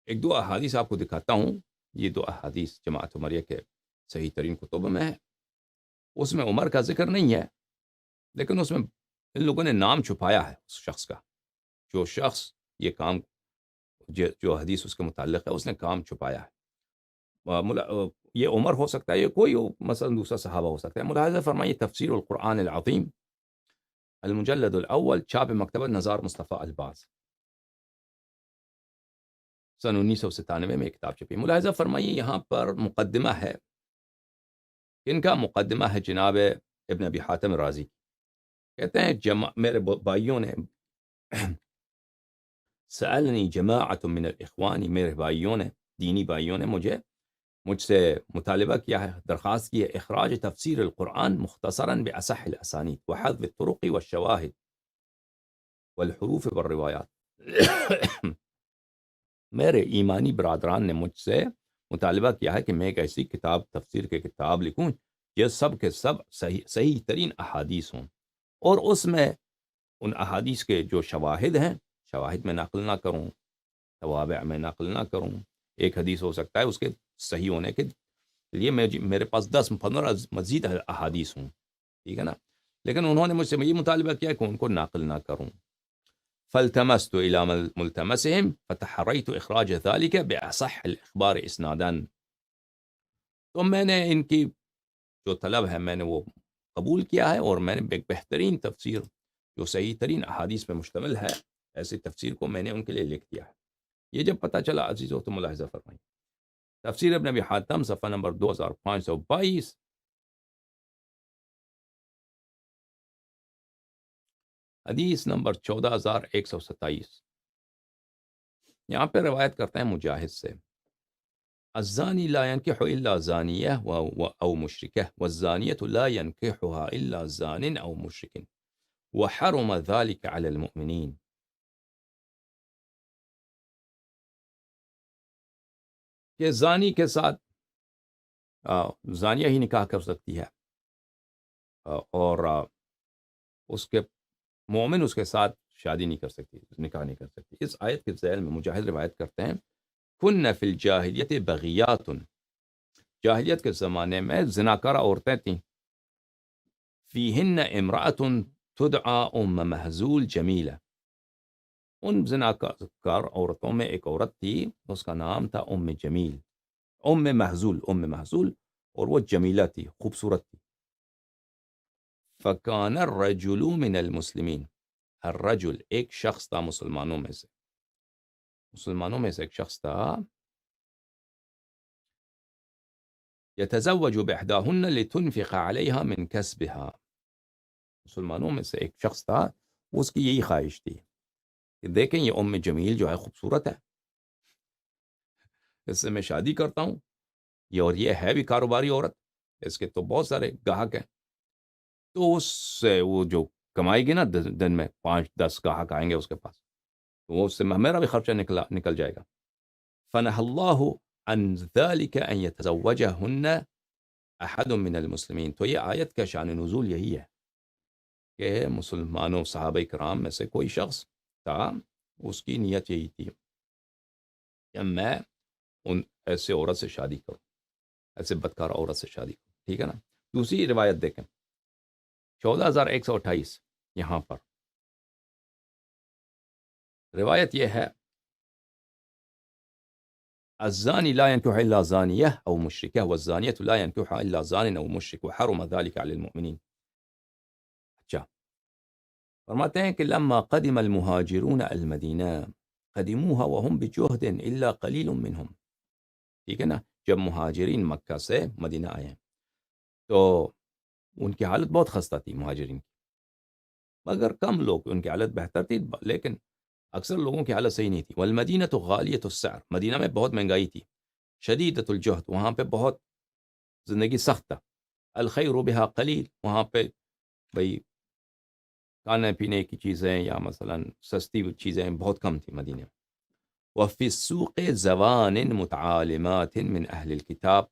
ایک دو احادیث آپ کو دکھاتا ہوں. یہ دو احادیث جماعت عمریہ کے صحیح ترین کتب میں ہے. اس میں عمر کا ذکر نہیں ہے، لیکن اس میں ان لوگوں نے نام چھپایا ہے اس شخص کا. جو شخص یہ کام، جو حدیث اس کے متعلق ہے، اس نے کام چھپایا ہے. یہ عمر ہو سکتا ہے، یہ کوئی مثلا دوسرا صحابہ ہو سکتا ہے. ملاحظہ فرمائیے تفسیر القرآن العظیم المجلد الاول، چھاپ مکتبہ نزار مصطفیٰ الباز، سن 1997 میں کتاب چھپی. ملاحظہ فرمائیے یہاں پر مقدمہ ہے. ان کا مقدمہ ہے جناب ابن ابی حاتم رازی. کہتے ہیں میرے بھائیوں نے سألنی جماعت من الاخوان، میرے بھائیوں نے، دینی بھائیوں نے مجھ سے مطالبہ کیا ہے، درخواست کی ہے، اخراج تفسیر القرآن مختصراً بأصح الاسانید وحذف الطرق والشواہد والحروف والروایات. میرے ایمانی برادران نے مجھ سے مطالبہ کیا ہے کہ میں ایک ایسی کتاب، تفسیر کی کتاب لکھوں یہ سب کے سب صحیح ترین احادیث ہوں، اور اس میں ان احادیث کے جو شواہد ہیں، شواہد میں نقل نہ کروں، توابع میں نقل نہ کروں. ایک حدیث ہو سکتا ہے اس کے صحیح ہونے کے لیے میرے پاس 10-15 مزید احادیث ہوں، ٹھیک ہے نا، لیکن انہوں نے مجھ سے یہ مطالبہ کیا کہ ان کو نقل نہ کروں. فالتمست إلى ملتمسهم فتحريت إخراج ذلك بأصح الإخبار إسنادا. تو میں نے ان کی جو طلب ہے میں نے وہ قبول کیا ہے، اور میں نے ایک بہترین تفسیر جو صحیح ترین احادیث پہ مشتمل ہے، ایسی تفسیر کو میں نے ان کے لیے لکھ دیا ہے. یہ جب پتہ چلا عزیزو تو ملاحظہ فرمائیں، تفسیر ابن ابی حاتم صفحہ نمبر 2522، حدیث نمبر 14127. یہاں پہ روایت کرتے ہیں مجاہد سے، الزانی لا ينكح الا زانیہ او مشرکہ والزانیة لا ينكحها الا زان او مشرک وحرم ذلك على المؤمنین. کہ زانی کے ساتھ زانیہ ہی نکاح کر سکتی ہے، اور اس کے مومن اس کے ساتھ شادی نہیں کر سکتی، نکاح نہیں کر سکتی. اس آیت کے ذیل میں مجاہد روایت کرتے ہیں، کن فی الجاہلیت بغیات، جاہلیت کے زمانے میں زناکارہ عورتیں تھیں. فیہن امرأۃ تدعا ام محزول جمیلہ، ان زناکار عورتوں میں ایک عورت تھی، اس کا نام تھا ام جمیل، ام محزول، اور وہ جمیلہ تھی، خوبصورت تھی. فکان الرجل من المسلمین، الرجل ایک شخص تھا مسلمانوں میں سے ایک شخص تھا، یتزوج باحداہن لتنفق علیہا من کسبہا، مسلمانوں میں سے ایک شخص تھا، اس کی یہی خواہش تھی کہ دیکھیں یہ ام جمیل جو ہے خوبصورت ہے، اس سے میں شادی کرتا ہوں، یہ ہے بھی کاروباری عورت، اس کے تو بہت سارے گاہک ہیں، تو اس سے وہ جو کمائے گی نا دن میں 5-10 گاہک آئیں گے اس کے پاس، تو وہ اس سے میرا بھی خرچہ نکل جائے گا. فنہى اللہ عن ذلك ان يتزوجهن احد من المسلمین. تو یہ آیت کا شان نزول یہی ہے کہ مسلمانوں صحابہ کرام میں سے کوئی شخص تھا، اس کی نیت یہی تھی کہ میں ان ایسے عورت سے شادی کروں، ایسے بدکار عورت سے شادی کروں، ٹھیک ہے نا. دوسری روایت دیکھیں 14128، یہاں پر روایت یہ ہے، الزانی لا ينكح الا زانیہ او مشرکہ والزانیۃ لا ينكحها الا زان او مشرک وحرم ذلك على المؤمنین. اچھا، فرماتے ہیں کہ لما قدم المہاجرون المدینہ قدموها وهم بجہد الا قلیل منهم، ٹھیک ہے نا. جب مہاجرین مکہ سے مدینہ آئے ہیں تو ان کی حالت بہت خستہ تھی مہاجرین کی، مگر کم لوگ، ان کی حالت بہتر تھی، لیکن اکثر لوگوں کی حالت صحیح نہیں تھی. والمدینہ غالیۃ السعر، مدینہ میں بہت مہنگائی تھی. شدیدۃ الجہد، وہاں پہ بہت زندگی سخت تھا. الخیر بہا قلیل، وہاں پہ بھئی کھانے پینے کی چیزیں یا مثلا سستی چیزیں بہت کم تھی مدینہ میں. وفی السوق زوان متعالمات من اہل الکتاب،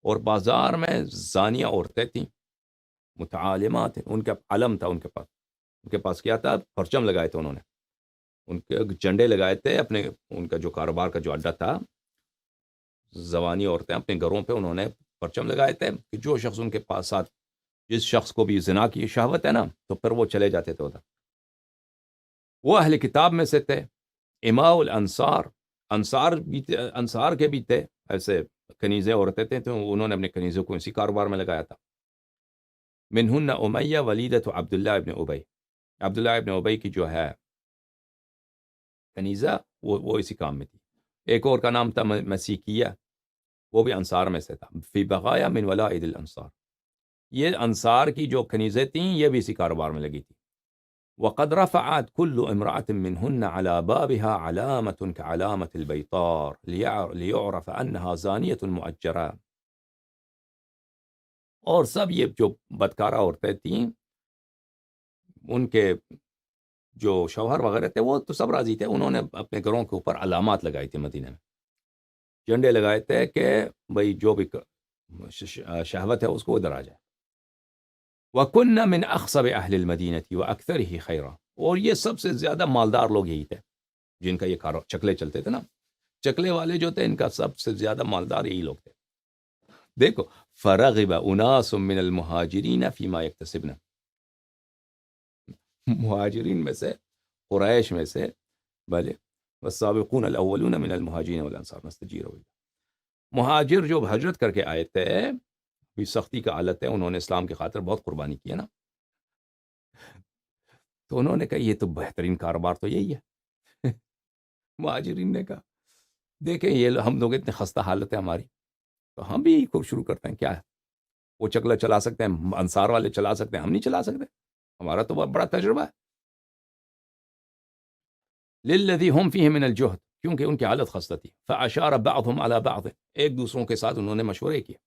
اور بازار میں زانیہ عورتیں تھیں، متعالمات، ان کا علم تھا، ان کے پاس کیا تھا، پرچم لگائے تھے انہوں نے، ان کے جھنڈے لگائے تھے اپنے، ان کا جو کاروبار کا جو اڈا تھا، زوانی عورتیں اپنے گھروں پہ انہوں نے پرچم لگائے تھے کہ جو شخص ان کے پاس ساتھ، جس شخص کو بھی زنا کی شہوت ہے نا، تو پھر وہ چلے جاتے تھے ادھر. وہ اہل کتاب میں سے تھے. اماء الانصار، انصار بھی تھے، انصار کے بھی تھے ایسے کنیزیں عورتیں تھے، تو انہوں نے اپنے کنیزوں کو اسی کاروبار میں لگایا تھا. منہن امیہ ولیدۃ عبداللہ ابن ابی، عبداللہ ابن ابی کی جو ہے کنیزہ، وہ اسی کام میں تھی. ایک اور کا نام تھا مسیکیہ، وہ بھی انصار میں سے تھا. فی بغایا من ولائد الانصار، یہ انصار کی جو کنیزیں تھیں یہ بھی اسی کاروبار میں لگی تھی. وقد رفعت كل امرأة منهن على بابها علامة كعلامة البيطار ليعرف أنها زانية مؤجرة. اور سب یہ جو بدکارہ عورتیں تھیں، ان کے جو شوہر وغیرہ تھے وہ تو سب راضی تھے. انہوں نے اپنے گھروں کے اوپر علامات لگائی تھی، مدینہ میں جھنڈے لگائے تھے کہ بھئی جو بھی شہوت ہے اس کو ادھر آ جائے. وَكُنَّ مِنْ أَخْصَبِ أَهْلِ الْمَدِينَةِ وَأَكْثَرِهِ خَيْرًا، اور یہ سب سے زیادہ مالدار لوگ یہی تھے جن کا یہ چکلے چلتے تھے نا، چکلے والے جو تھے ان کا سب سے زیادہ مالدار یہی لوگ تھے. دیکھو، فَرَغِبَ أُنَاسٌ مِّنَ الْمُهَاجِرِينَ فِي مَا يَكْتَسِبْنَ، مہاجرین میں سے، قریش میں سے، بھلے والسابقون الاولون من المہاجرین والانصار نستجیروا باللہ، مہاجر جو ہجرت کر کے آئے تھے، بھی سختی کا حالت ہے، انہوں نے اسلام کی خاطر بہت قربانی کی ہے نا، تو انہوں نے کہا یہ تو بہترین کاروبار تو یہی ہے. مہاجرین نے کہا دیکھیں یہ ہم لوگ اتنے خستہ حالت ہے ہماری، تو ہم بھی یہی کو شروع کرتے ہیں. کیا ہے، وہ چکلا چلا سکتے ہیں، انصار والے چلا سکتے ہیں، ہم نہیں چلا سکتے، ہمارا تو بہت بڑا تجربہ ہے. للذی ہم فیہ من الجہد، کیونکہ ان کی حالت خستہ تھی. فاشار بعضهم علی بعض، ایک دوسروں کے ساتھ انہوں نے مشورے کیے.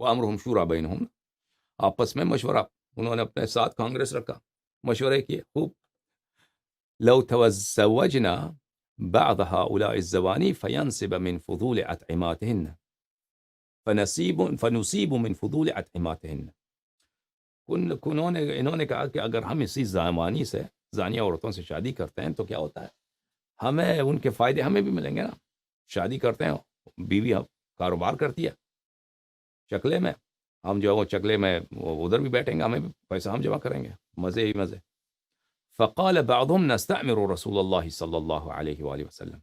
وامرهم شورى بینہم، آپس میں مشورہ، انہوں نے اپنے ساتھ کانگریس رکھا، مشورے کیے خوب. لو تزوجنا بعض هؤلاء الزوانی فینصب من فضول اطعماتهن فنصیب من فضول اطعماتهن. انہوں نے کہا کہ اگر ہم اسی زمانی سے، زانیہ عورتوں سے شادی کرتے ہیں تو کیا ہوتا ہے، ہمیں ان کے فائدے ہمیں بھی ملیں گے نا. شادی کرتے ہیں، بیوی کاروبار کرتی ہے چکلے میں، ہم جو ہے وہ چکلے میں ادھر بھی بیٹھیں گے، ہمیں بھی پیسہ ہم جمع کریں گے، مزے ہی مزے. فقال بعضهم نستعمر رسول اللہ صلی اللہ علیہ وآلہ وسلم،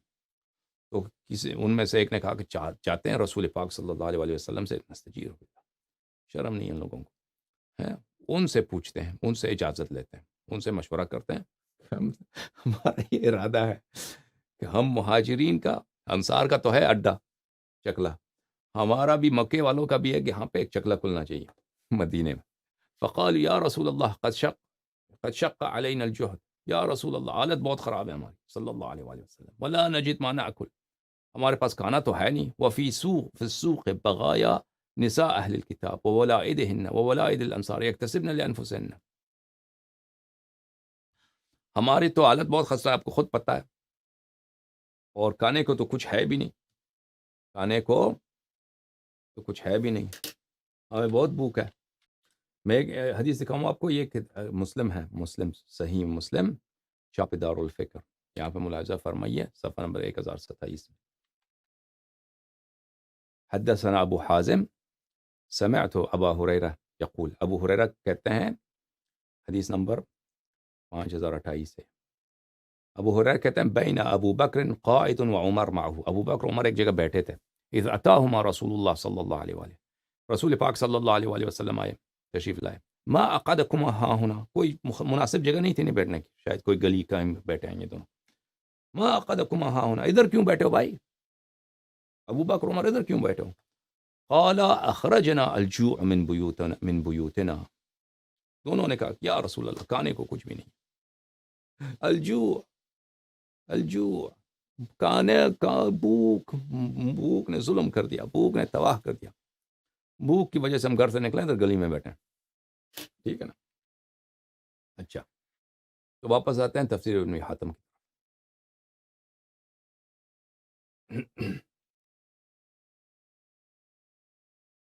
تو کسی ان میں سے ایک نے کہا کہ چاہتے ہیں رسول پاک صلی اللہ علیہ وسلم سے نستجیر باللہ. شرم نہیں ان لوگوں کو ہے، ان سے پوچھتے ہیں، ان سے اجازت لیتے ہیں، ان سے مشورہ کرتے ہیں. ہمارا یہ ارادہ ہے کہ ہم مہاجرین کا، انصار کا تو ہے اڈا چکلا، ہمارا بھی مکے والوں کا بھی ہے کہ یہاں پہ ایک چکلا کھلنا چاہیے مدینے میں. فقال یا رسول اللہ قد شق علینا الجہد، یا رسول اللہ حالت بہت خراب ہے ہماری صلی اللہ علیہ وآلہ وسلم. ولا نجد ما ناکل، ہمارے پاس کھانا تو ہے نہیں. وفی فی السوق بغایا نساء اہل الکتاب وولائدہن وولائد الانصار یکتسبن لانفسہن. ہماری تو حالت بہت خستہ ہے، آپ کو خود پتہ ہے، اور کھانے کو تو کچھ ہے بھی نہیں، کھانے کو تو کچھ ہے بھی نہیں، ہمیں بہت بھوک ہے. میں ایک حدیث دکھاؤں آپ کو، یہ مسلم ہے، مسلم صحیح مسلم شاپ دار الفکر، یہاں پہ ملاحظہ فرمائیے صفحہ نمبر 1027 میں. حدثنا ابو حازم سمعت ابا ہریرہ یقول، ابو ہریرہ کہتے ہیں، حدیث نمبر 5028 ہے. ابو ہریرہ کہتے ہیں بین ابو بکر قائد و عمر معه، ابو بکر عمر ایک جگہ بیٹھے تھے. اذ اتاہما رسول اللہ صلی اللہ علیہ وآلہ، رسول پاک صلی اللہ علیہ وآلہ وسلم آئے، تشریف لائے. ما اقعدکما ہا ہونا، کوئی مناسب جگہ نہیں تھی نہیں بیٹھنے کی، شاید کوئی گلی کا بیٹھے ہیں یہ دونوں. ما اقعدکما ہا ہونا، ادھر کیوں بیٹھے ہو بھائی، ابو بکر عمر ادھر کیوں بیٹھے ہو. قال اخرجنا الجوع من بیوتنا، دونوں نے کہا یا رسول اللہ کھانے کو کچھ بھی نہیں، الجوع کھانے کا، بھوک نے ظلم کر دیا، بھوک نے تباہ کر دیا، بھوک کی وجہ سے ہم گھر سے نکلے ادھر گلی میں بیٹھے. ٹھیک ہے نا. اچھا، تو واپس آتے ہیں تفسیر ابن حاتم کی.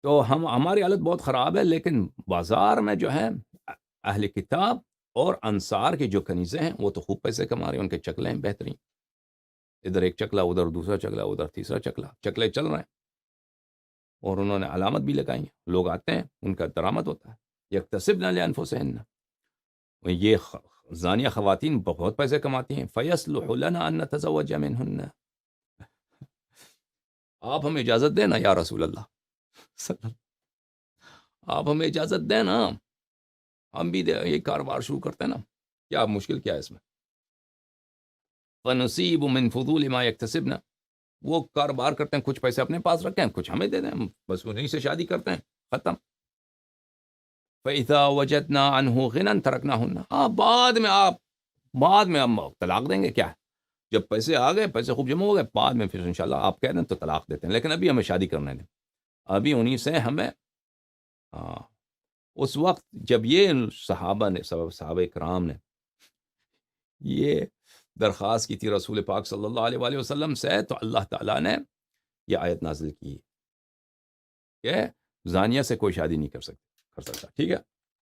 تو ہماری حالت بہت خراب ہے، لیکن بازار میں جو ہے اہل کتاب اور انصار کے جو کنیزیں ہیں وہ تو خوب پیسے کما رہے ہیں، ان کے چکلے ہیں بہترین، ادھر ایک چکلا، ادھر دوسرا چکلا، ادھر تیسرا چکلا، چکلے چل رہے ہیں، اور انہوں نے علامت بھی لگائی ہیں، لوگ آتے ہیں، ان کا درآمد ہوتا ہے، یکتسبن لانفسہن، یہ زانیہ خواتین بہت پیسے کماتی ہیں، فیصلح لنا ان نتزوج منہن، آپ ہمیں اجازت دیں نا یا رسول اللہ صلی اللہ، آپ ہمیں اجازت دیں نا، ہم بھی یہ کاروبار شروع کرتے ہیں نا، کیا مشکل کیا ہے اس میں؟ فنصیب من فضول ما یکتسبن، وہ کاروبار کرتے ہیں، کچھ پیسے اپنے پاس رکھتے ہیں، کچھ ہمیں دے دیں، ہم بس انہیں سے شادی کرتے ہیں، ختم۔ فَإِذَا وَجَدْنَا عَنْهُ غِنًى تَرَكْنَاهُنَّ، بعد میں ہم طلاق دیں گے، کیا ہے، جب پیسے آ گئے، پیسے خوب جمع ہو گئے، بعد میں پھر انشاءاللہ آپ کہہ دیں تو طلاق دیتے ہیں، لیکن ابھی ہمیں شادی کرنے دیں، ابھی انہیں سے ہمیں اس وقت جب یہ صحابہ نے، صحابہ کرام نے یہ درخواست کی تھی رسول پاک صلی اللہ علیہ وآلہ وسلم سے، تو اللہ تعالیٰ نے یہ آیت نازل کی کہ زانیہ سے کوئی شادی نہیں کر سکتا، ٹھیک ہے۔